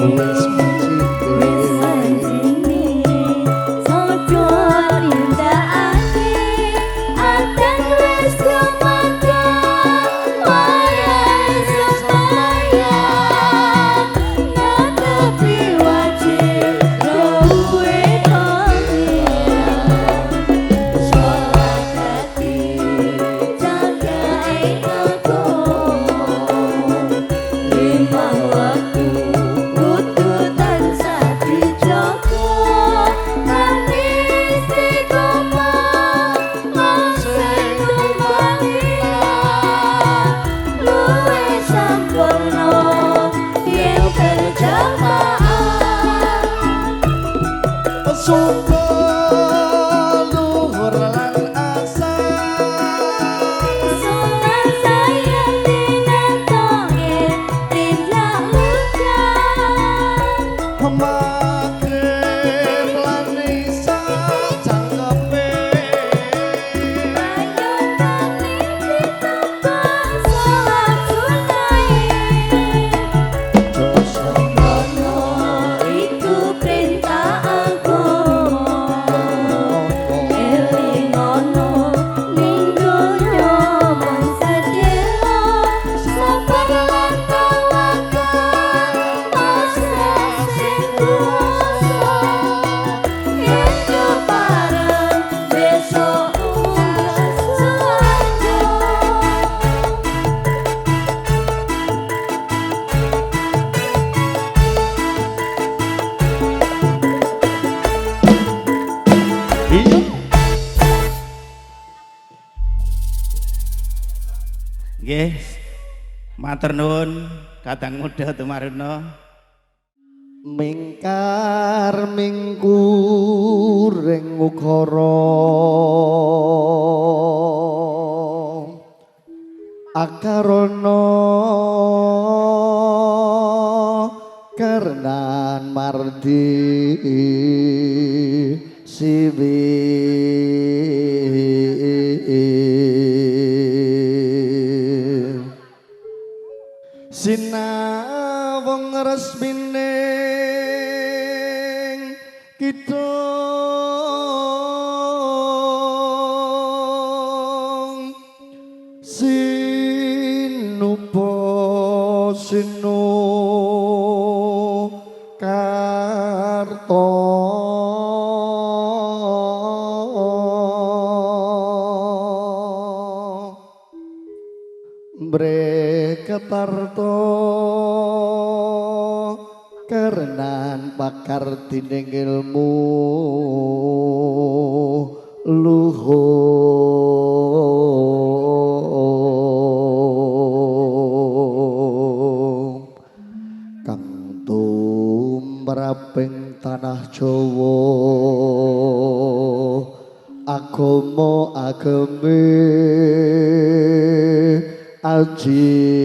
wis nggih matur nuwun Kadang Muda Tumaruna mingkar mingkuring ukara akarana karnan mardi siwi sinawang resmining kita sinupa sinu karto Ketarto kerenan pakar tining ilmu luhur kang tumraping tanah Jawa agame aji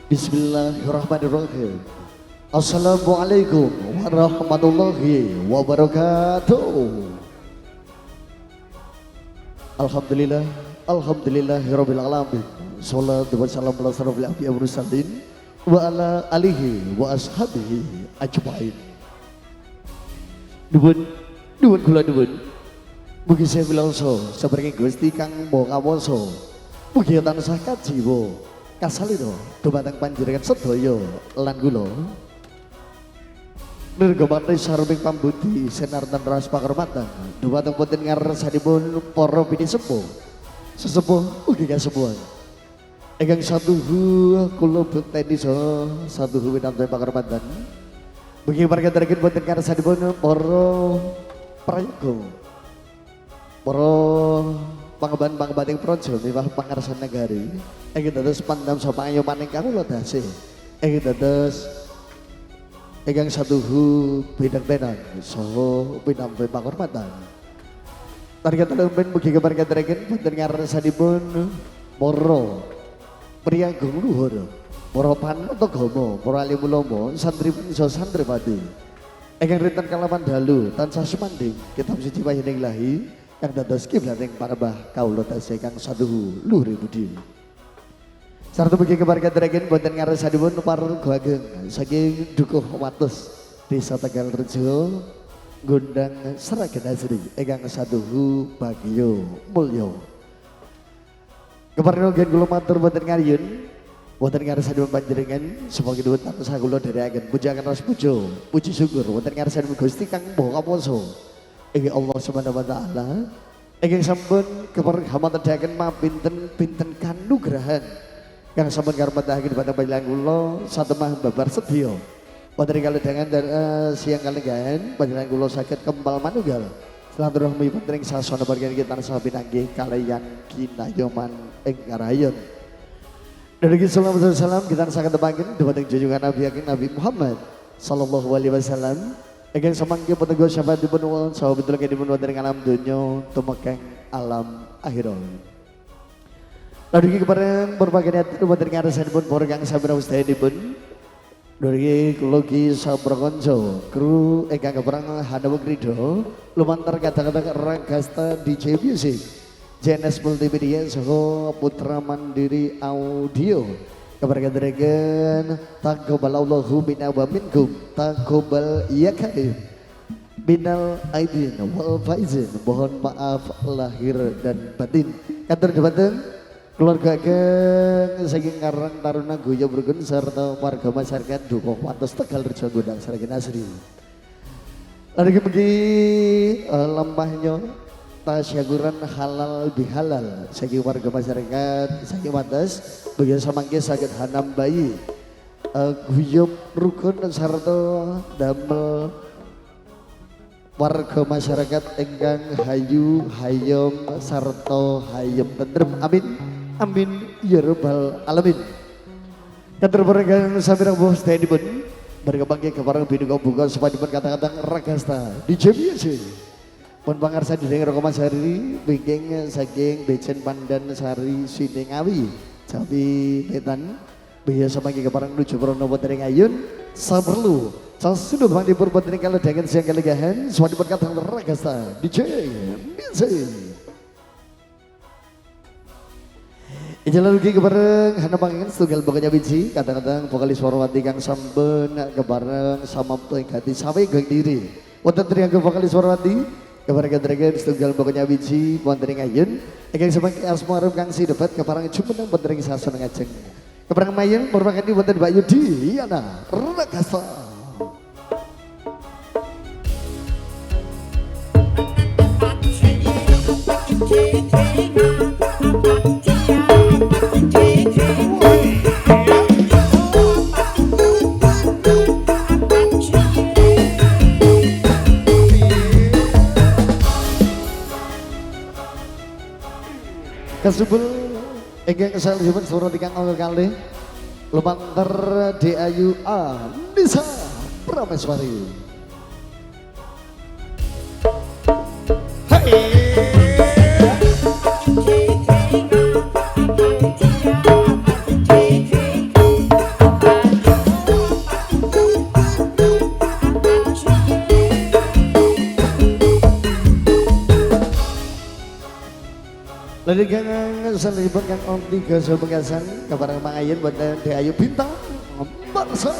Bismillahirrahmanirrahim. Assalamualaikum warahmatullahi wabarakatuh. Alhamdulillah, alhamdulillahirabbil alamin. Shallallahu wasallam ala asrofil anbiya'i wal mursalin wa ala alihi wa ashabihi ajmain. Nuwun kula nuwun. Mugi saya bilang so, sabareng Gusti Kang Maha Kawasa. Mugi tansah kajiwa kasalira dumateng panjenengan sedaya lan kula. Nirgamane saruming pambudi senartan ras pakarmatan dumateng wonten ngarsanipun para pinisepuh sesepuh ugi kasepuhan ingkang satuhu kula bekteni satuhu winantu pakarmatan mugi pargaturaken wonten ngarsanipun para prayoga para pangemban-pangembaning praja miwah pangarsan negari ingkang dados pandam sapa ayo maning kawula dasih ingkang dados ingkang satuhu bidang tenan saha pinampi panghormatan. Targetipun mugi kepargaturaken wonten ngarsanipun para priyagung luhur, para panutagama, para alim ulama, santripun saha santripati. Ingkang rinten kalawan dalu tansah sumandhing kitab suci wahyaning ilahi kang dados kiblating panembah kawula tasih kang satuhu luhur budi. Sarta mugi kepargaturaken wonten ngarsanipun paraga ageng saking Dukuh Wates Desa Tegalrejo ngundang Sragen Asri ingkang satuhu bagya mulya. Keparengipun kula matur wonten ngayun wonten ngarsanipun panjenengan semoga nuwun tansah kula dherekaken pujakan ras puja puji syukur wonten ngarsanipun Gusti Kang Maha Kawasa ing Allah Subhanahu wa taala ingkang sampun keparengipun mapinten-pinten kanugrahan kang sampun karepataken dhateng panjenengan kula satemah babar sedya wonten ing kalendhangan siang kalenggahan panjenengan kula saged kempal manunggal silaturahmi wonten ing sasana panjenengan kita tansah pinanggih kaliyan kinayoman ing karayon. Dugi sallallahu alaihi wasallam kita tansah ketepangen dhateng junjungan Nabi Ageng Nabi Muhammad sallallahu alaihi wasallam ingkang samangke petenggo syafaatipun saha pitulunganipun wonten ing alam donya tumekeng alam akhirat. Lalu kepareng berbagai niat wonten ngarsanipun para kang sami sedayanipun dugi kula ki saprakanca kru ingkang kepareng hanawa krida lumantar kadang-kadang Ragasta DJ Music JNS Multimedia saha Putra Mandiri Audio kepareng taqabbalallahu minna wa minkum taqabbal ya karim minal aidin wal faizin mohon maaf lahir dan batin katur dhumateng keluarga ageng saking Karang Taruna Guya Brugun serta warga masyarakat Dukuh Wates Tegalrejo ngundang Sragen Asri. Lalu mugi lembahnya tasyakuran halal bihalal saking warga masyarakat saking Wates bagi samangke saged hanam bayi guyub rukun sarta damel warga masyarakat ingkang hayu hayom sarta hayem tentrem amin. Amin ya rabbal alamin. Katur parengan sami rawuh sedherekaipun berkembangke kepareng binuka buka sapanipun kata-kata Ragasta DJ Music. Pun pangarsa dening Roko Masari wingking saking Bejen Pandan Sari Siningawi. Jawi Wetan biasa mangke kepareng nuju prana wonten ing ayun saperlu sasunuh panipun wonten ing kalendhangan siang kalenggahan sapanipun kata Ragasta DJ Music. Ijalan ugi kebareng hana pangingan setunggal pokoknya biji kadang-kadang vokalis Warwati kang sampun kebareng samapto ing gati sawe geng diri wonten triangga vokalis Warwati kebareng setunggal pokoknya biji wonten ing ayun ingkang samangke asmarum kang sidebat kebareng jumeneng wonten ing sasana ngajeng kebareng mayen merupakan wonten Mbak Yudi Yana Ragasta. Kasubul ingkang salihipun surat ingkang angka kalih lumantar Dayu Anissa Prameswari. Hey. Lalu kang seliput kang om tiga sebegasan kabar Mang Ayun buat De Ayu Bintang Barsa.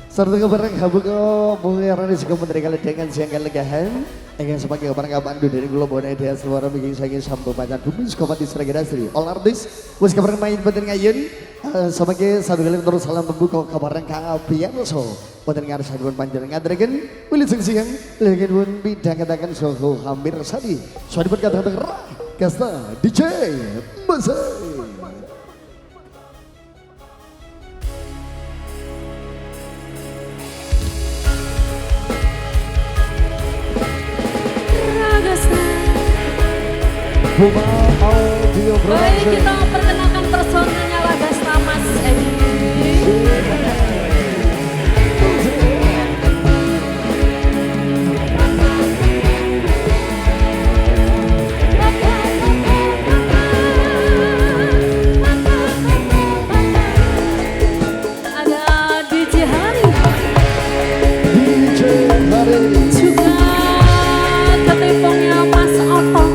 Serta kabar kabu ko mengira di sekolah menteri kali dengan siang kali legahan. Ingin sebagai kabar kapan dari Globo dan Idea Suara bikin saya sampai baca bumi sekolah di Seragam Asri. All artis, wes kabar main buat ngayun. Sebagai satu kali terus salam membuka kabar kang Biaso. Buat dengar saduan panjang ngadregen. Willy siang lagi pun bidang katakan soho hampir sadi. Suara buat kata-kata Kasta DJ Masai. Buma Audio Production. Baik, kita perkenalkan personanya Lagasta Mas Edi. Ada DJ Hari. DJ Hari. Juga ketepongnya Mas Otong.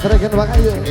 Berikan Bang Ayun.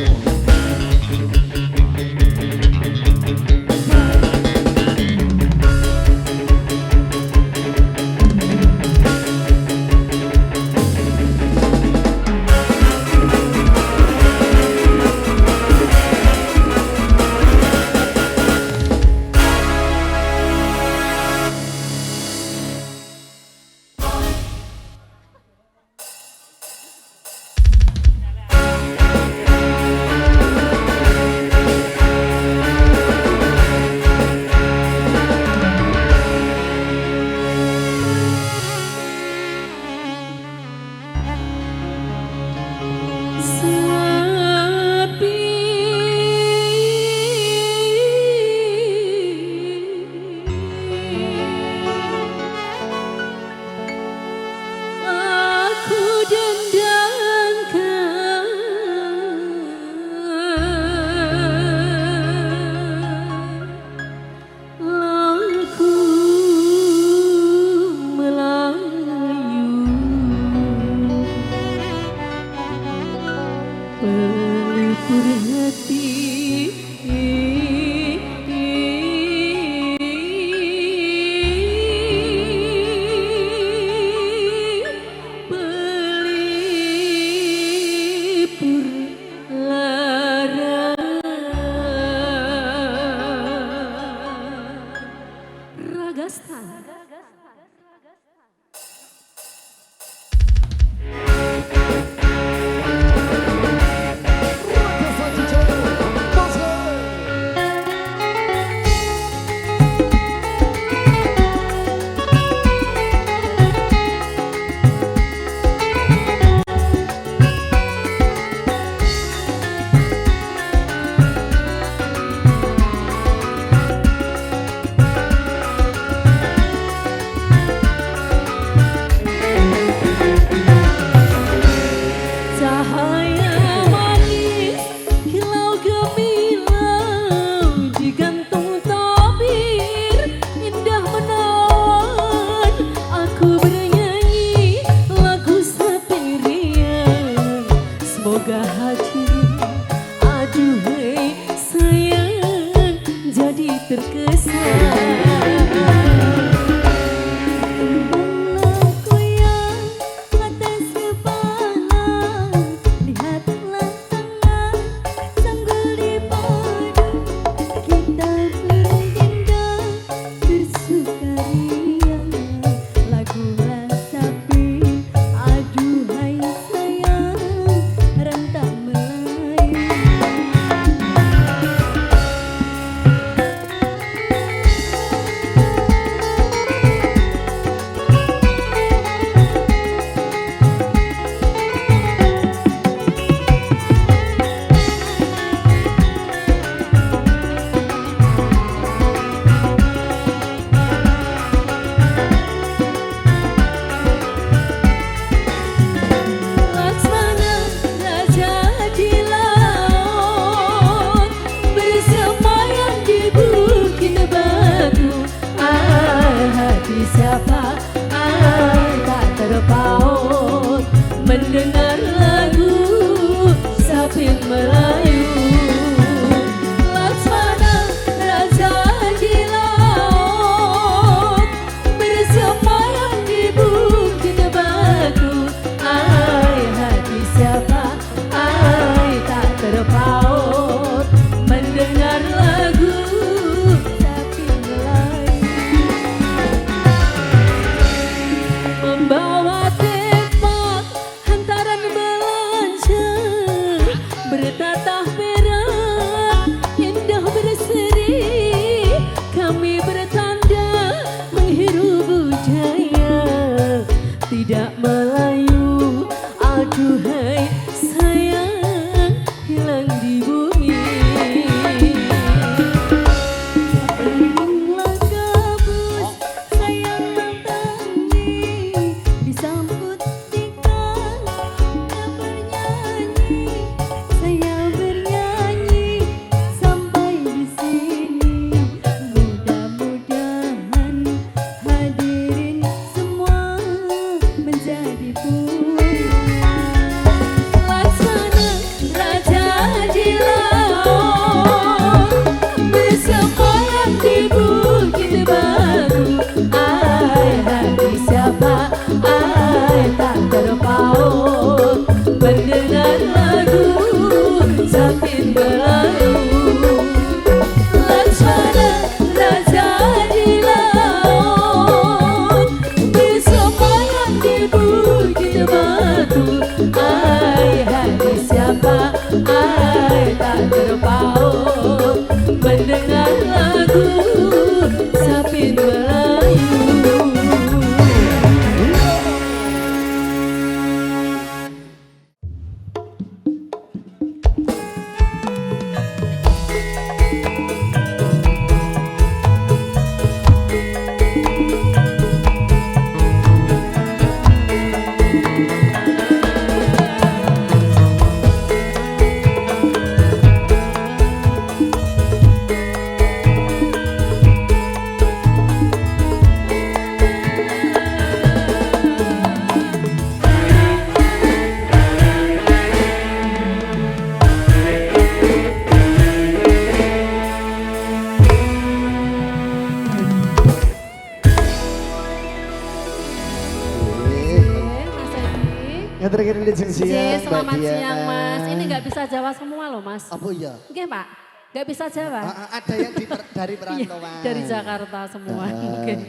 lejeng J, siang Mbak selamat Diana. siang Mas. Ini nggak bisa Jawa semua loh Mas. Apa iya? Oke Pak, nggak bisa Jawa. Ada yang dari Iya, perantauan. dari Jakarta semua mungkin.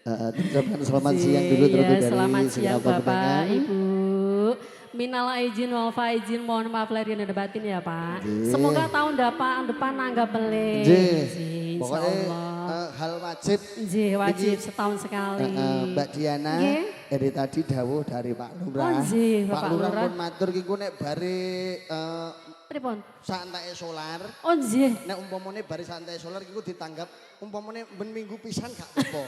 Terucapkan selamat siang dulu Iya, terlebih dari selamat siang Singapura Bapak, Pendengar. Ibu. Minal aizin wal faizin, mohon maaf lahir dan batin ya Pak. Nggih. Semoga tahun depan nanggap beli. Nggih. Pokoknya Insyaallah. hal wajib. Nggih, wajib setahun sekali. Mbak Diana, Nggih. dari tadi dawuh dari Pak Lurah. Oh, nggih, Pak Bapak Lurah Lurah. pun matur kiku nek bare Pripun? santai solar. Oh nggih. Nek umpamane bare santai solar kiku ditanggap umpamane ben minggu pisan gak apa.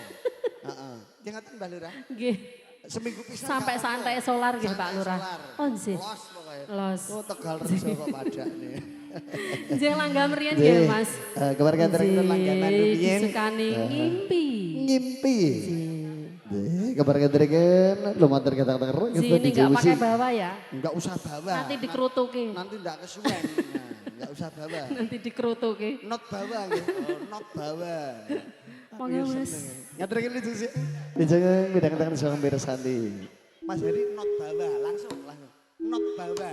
Heeh. Yang ngaten Mbak Lurah. Nggih. Seminggu pisan. Sampai gak apa. santai solar nggih Pak Santai Lurah. solar. Oh nggih. Los pokoknya. Los. Oh Tegal Rejo kok padakne. Nggih langgam riyen nggih Mas. Keluarga terkenal langganan rumiyin. Disukani ngimpi. Ngimpi. Keluarga terkenal lu matur kata-kata terus. Ji, ini nggak pakai bawa ya. Enggak usah bawa. Nanti dikerutuki. Nanti enggak kesuwen. Nah, enggak usah bawa. Nanti dikerutuki. Not bawa nggih. Oh, not bawa. Monggo Mas. Ngaturke lucu sih. Dijeng bidang tangan sang Santi. Mas Heri not bawa langsung. Not bawa.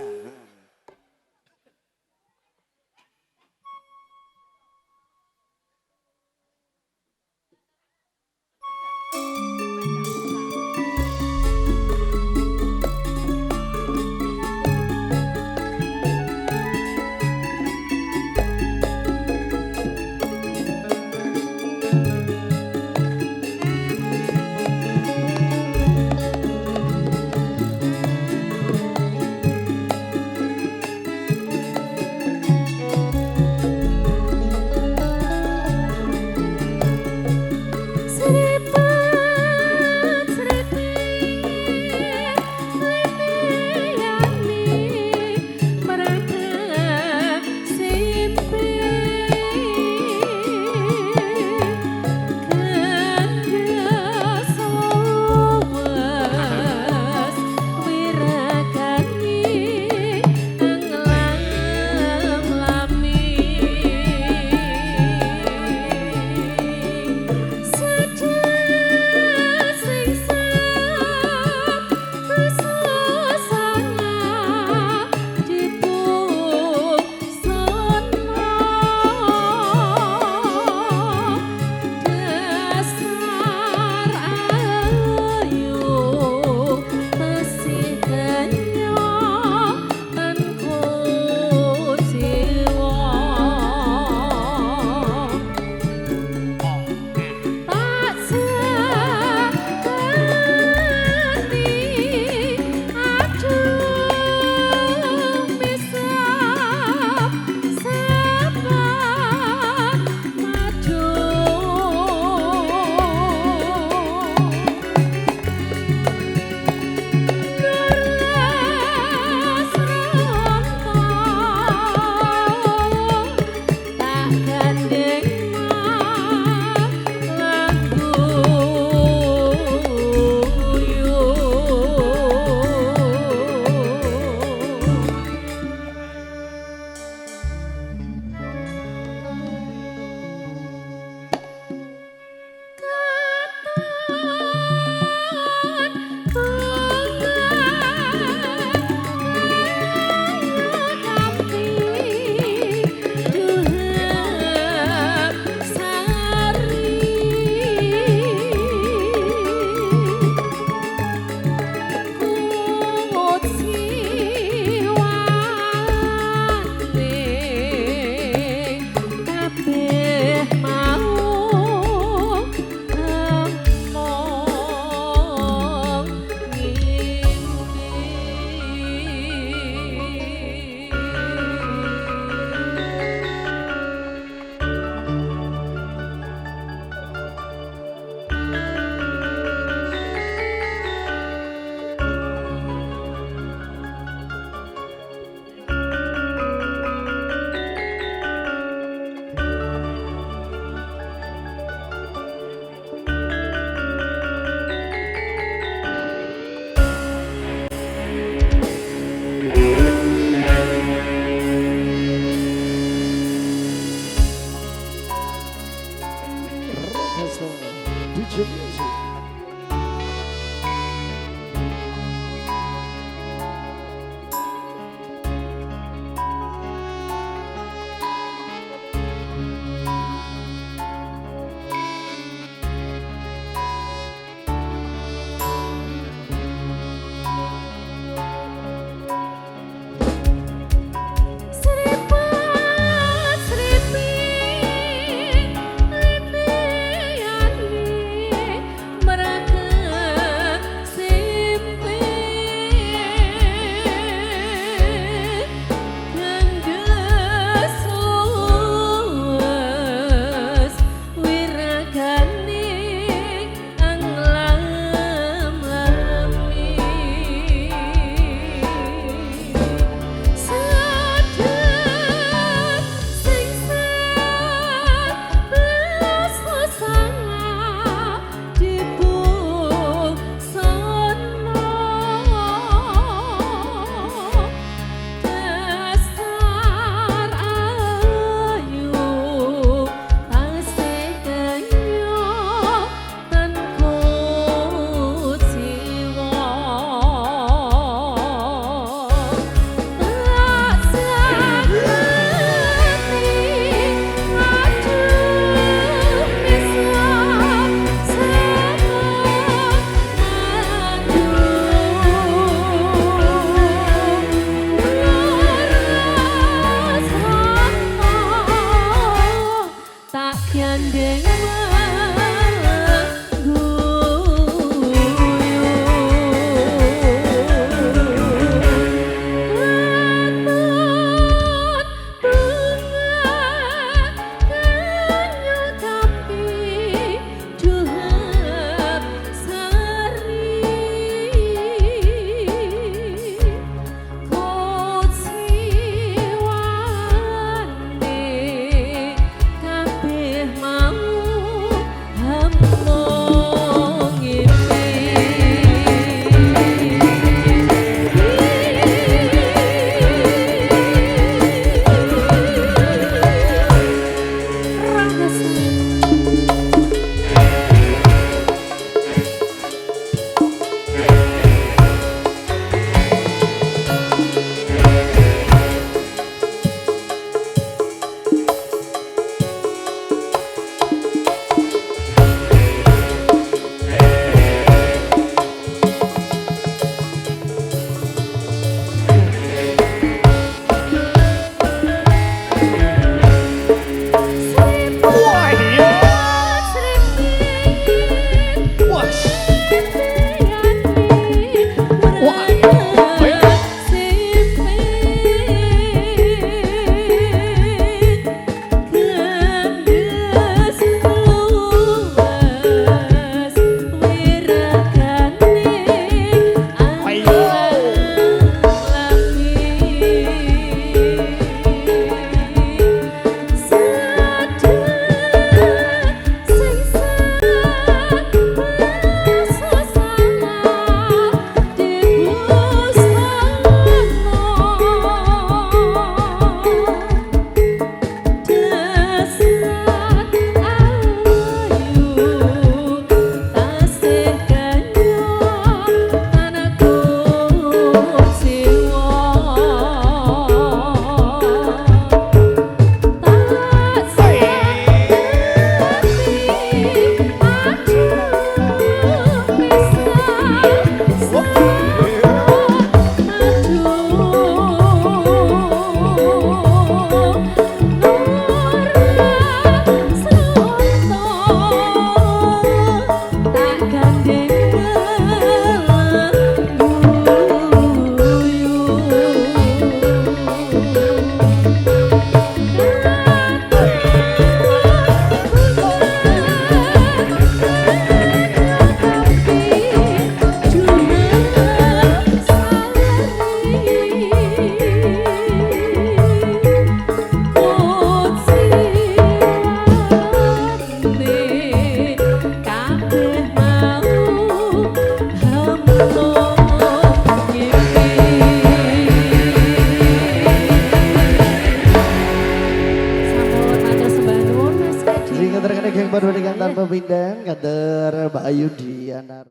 baru dengan tanpa pindang kader Mbak Ayu Diana.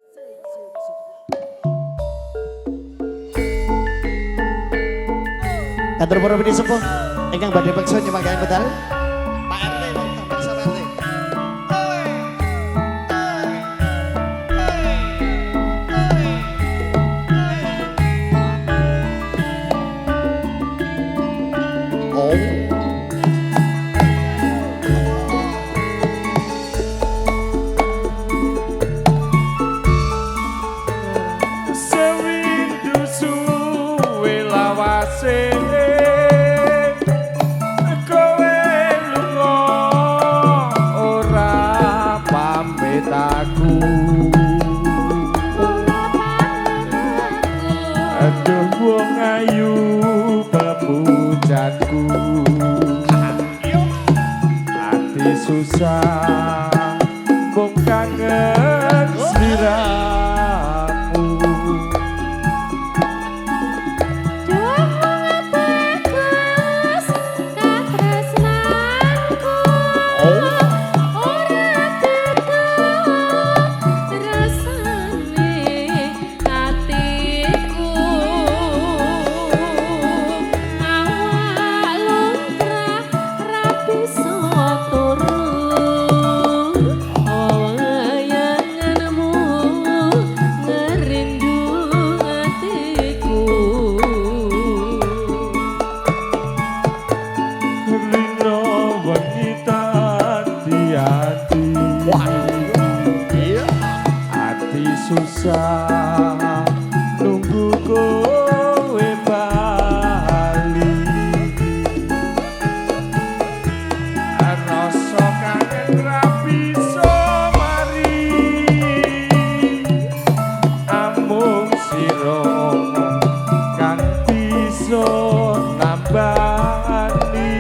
Kader para bini sepuh ingkang badhe peksa nyemanggaken medal. Pak RT, Pak Sama RT. Sewindu suwe lawase kowe lunga ora pamit aku. Aduh wong ayu bebujanku, hati susah kok kangen sliramu. Hati susah nunggu kowe bali, rasa kangen ra bisa mari, amung sira kang bisa nambani.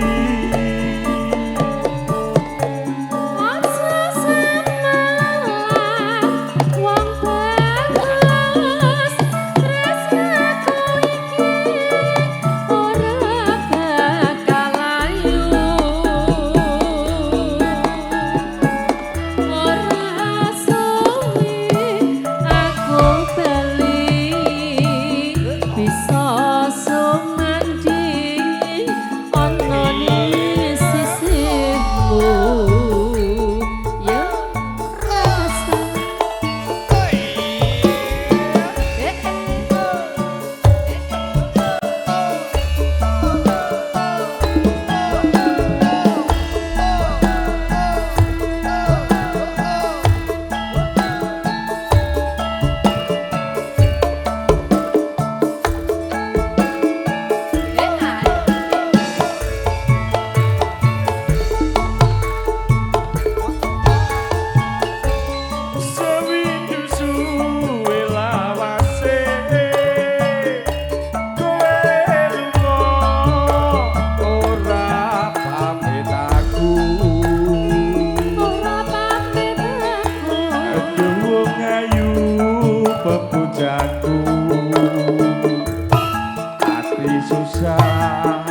Hati susah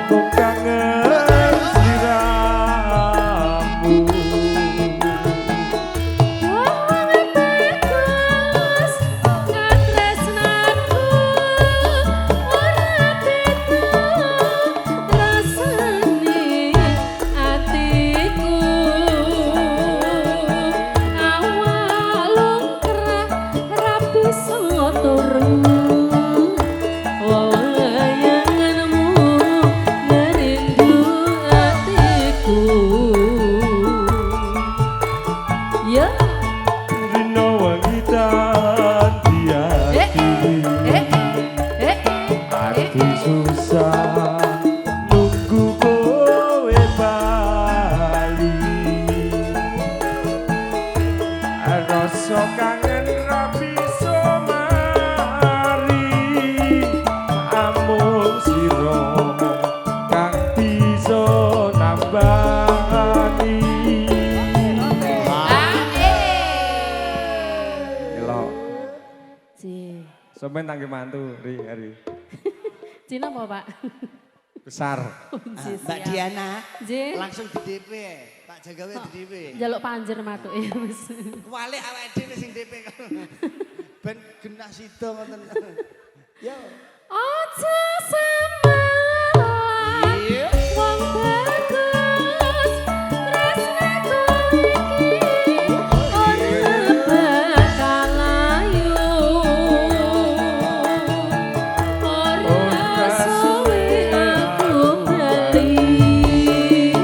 kok kangen sliramu. Hati susah nunggu kowe bali, rasa kangen ra bisa mari, amung sira kang bisa nambani. Elok sampeyan tangge mantu ri hari. Cina apa Pak? Besar. Mbak Diana J. langsung di DP. Pak Jagawe di DP. Jaluk panjer matuk ya Mas. Wale awake dhewe sing DP. Ben genah sida ngoten. Yo. Aja semalah wong bagus tresnaku iki ora bakal ayu ora suwe aku beli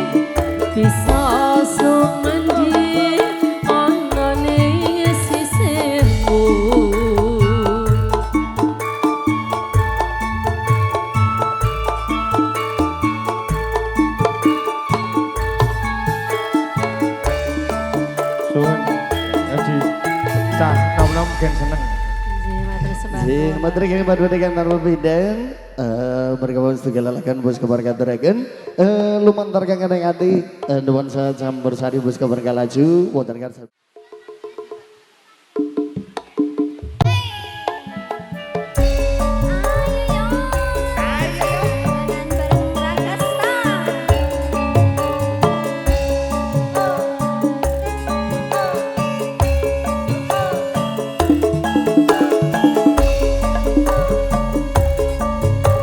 bisa sumendi ana ning sisihmu. Suwun. Jadi cah nom-nom gen seneng. Sing materi kene padha dengan tanpa pindah berkawan segala lakan bos kebarkan dragon lumantar kang keneng ati nuansa campur sari bos kebarkan laju wonten kar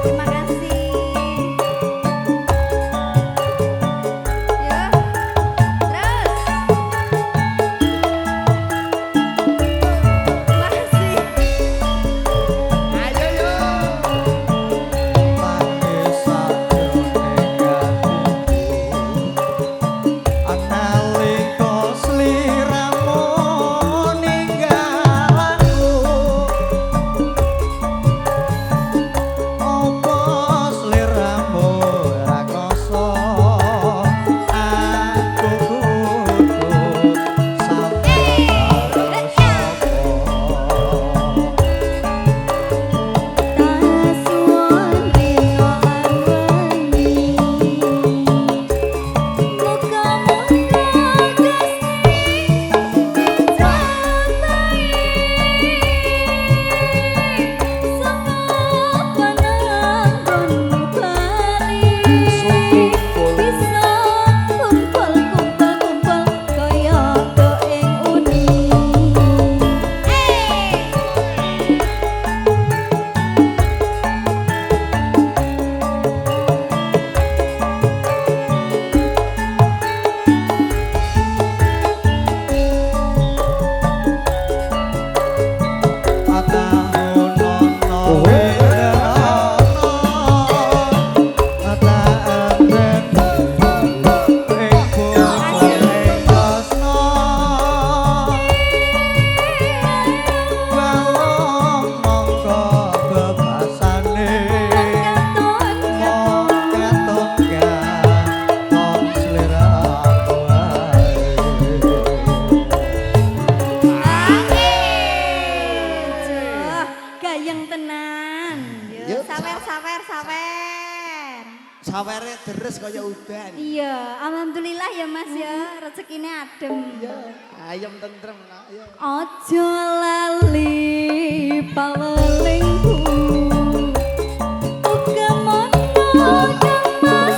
Terima kasih. Ya, Sawere deres kaya udan. Iya, alhamdulillah ya Mas ya, rezekine adem. Iya, ayam tentrem nak. Iya. Ojo lali pawelingku. Uga mono mas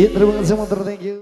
Iya terima kasih motor, thank you.